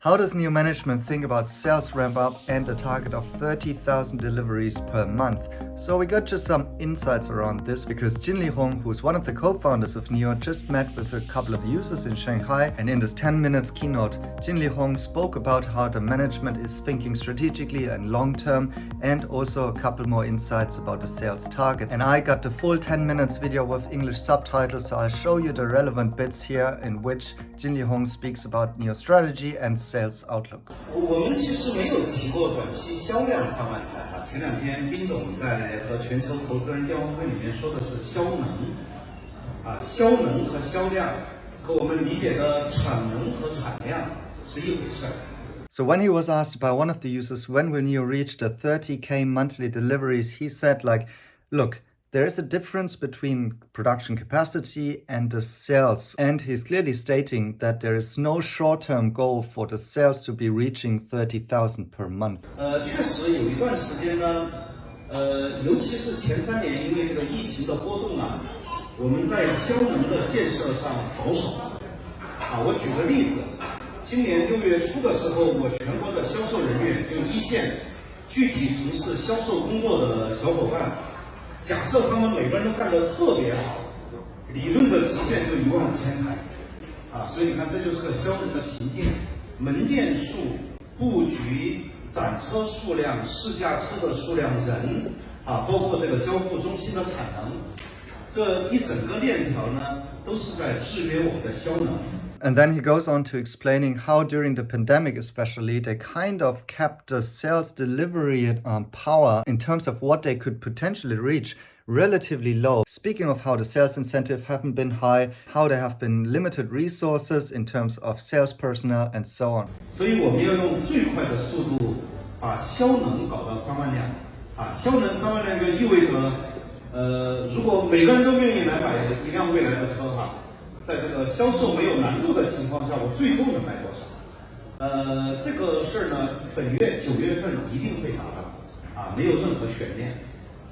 How does NIO management think about sales ramp up and a target of 30,000 deliveries per month? So we got just some insights around this because Jin Hong, who's one of the co-founders of NIO, just met with a couple of users in Shanghai, and in this 10 minutes keynote, Jin Hong spoke about how the management is thinking strategically and long-term, and also a couple more insights about the sales target. And I got the full 10 minutes video with English subtitles, so I'll show you the relevant bits here in which Jin Hong speaks about NIO strategy and sales outlook. 我们其实没有提过短期销量3万台前两天宾总在和全球投资人电话会里面说的是销能销能和销量和我们理解的产能和产量是一回事。 So when he was asked by one of the users when will NIO reach the 30k monthly deliveries, he said look, there is a difference between production capacity and the sales. And he's clearly stating that there is no short-term goal for the sales to be reaching 30,000 per month. 确实有一段时间呢，尤其是前3年，因为这个疫情的波动我们在销能的建设上保守。我举个例子，今年6月初的时候，我全国的销售人员就一线具体城市销售工作的小伙伴。 假设他们每个人都干得特别好，理论的极限就15000台，所以你看这就是个销能的瓶颈，门店数、布局、展车数量、试驾车的数量、人，包括这个交付中心的产能，这一整个链条呢，都是在制约我们的销能。 And then he goes on to explaining how during the pandemic especially, they kind of kept the sales delivery power in terms of what they could potentially reach relatively low. Speaking of how the sales incentive haven't been high, how there have been limited resources in terms of sales personnel and so on. 所以我们要用最快的速度把销能搞到3万辆。销能3万辆就意味着，如果每个人都愿意来买一辆未来的车在这个销售没有难度的情况下，我最多能卖多少？这个事儿呢，本月9月份一定会达到，没有任何悬念。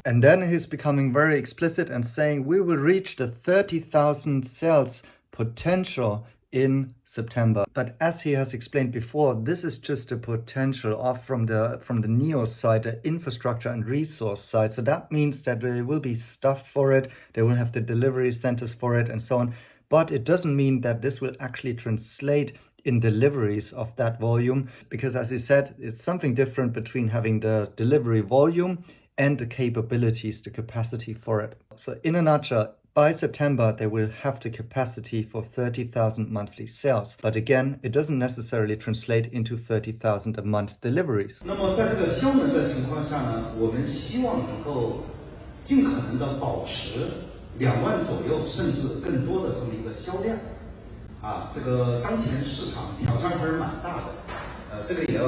And then he's becoming very explicit and saying we will reach the 30,000 sales potential in September. But as he has explained before, this is just a potential from the NIO side, the infrastructure and resource side. So that means that there will be stuff for it, they will have the delivery centers for it and so on. But it doesn't mean that this will actually translate in deliveries of that volume, because as he said, it's something different between having the delivery volume and the capabilities, the capacity for it. So in a nutshell, by September, they will have the capacity for 30,000 monthly sales. But again, it doesn't necessarily translate into 30,000 a month deliveries. 那么在这个销能的情况下呢，我们希望能够尽可能的保持2万左右，甚至更多的这么一个销量。这个当前市场挑战还是蛮大的。这个也要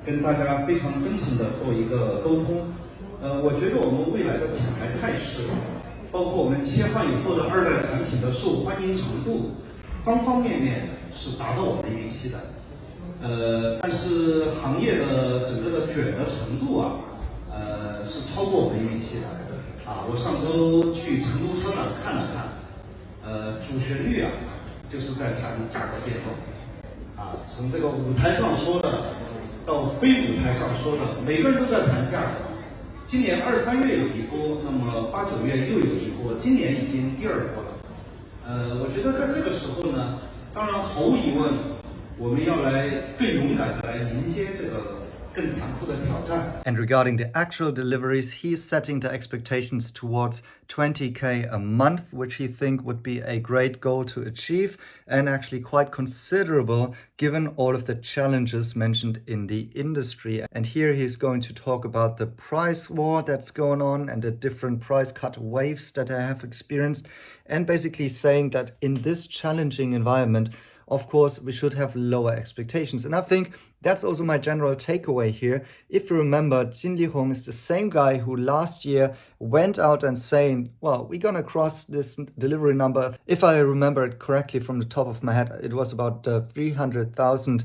跟大家非常真诚的做一个沟通。我觉得我们未来的品牌态势，包括我们切换以后的2代产品的受欢迎程度，方方面面是达到我们预期的。但是行业的整个的卷的程度是超过我们预期的。我上周去成都车展看了看，主旋律就是在谈价格变动。从这个舞台上说的到非舞台上说的，每个人都在谈价格。今年2、3月有一波，那么8、9月又有一波，今年已经第2波了。我觉得在这个时候呢，当然毫无疑问，我们要来更勇敢的来迎接这个更残酷的挑战。 And regarding the actual deliveries, he's setting the expectations towards 20k a month, which he think would be a great goal to achieve and actually quite considerable given all of the challenges mentioned in the industry. And here he's going to talk about the price war that's going on and the different price cut waves that I have experienced, and basically saying that in this challenging environment, of course, we should have lower expectations. And I think that's also my general takeaway here. If you remember, Jin Hong is the same guy who last year went out and saying, well, we're going to cross this delivery number. If I remember it correctly from the top of my head, it was about the 300,000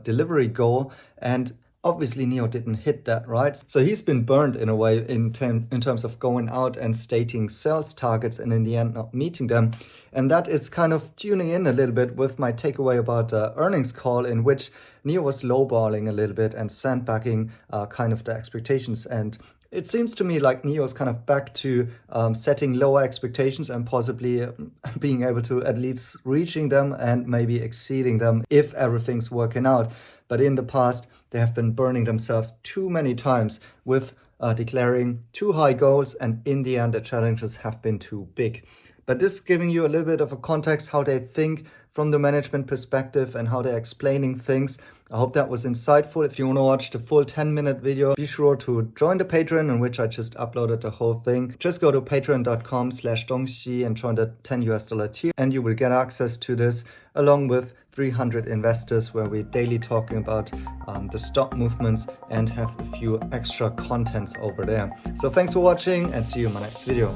delivery goal. And Obviously, NIO didn't hit that, right? So he's been burned in a way in terms of going out and stating sales targets and in the end not meeting them. And that is kind of tuning in a little bit with my takeaway about the earnings call, in which NIO was lowballing a little bit and sandbagging kind of the expectations. And it seems to me like NIO is kind of back to setting lower expectations and possibly being able to at least reaching them and maybe exceeding them if everything's working out. But in the past, they have been burning themselves too many times with declaring too high goals, and in the end, the challenges have been too big. But this is giving you a little bit of a context how they think from the management perspective and how they're explaining things. I hope that was insightful. If you want to watch the full 10-minute video, be sure to join the Patreon, in which I just uploaded the whole thing. Just go to patreon.com/dongxi and join the $10 tier, and you will get access to this along with 300 investors, where we're daily talking about the stock movements and have a few extra contents over there. So thanks for watching, and see you in my next video.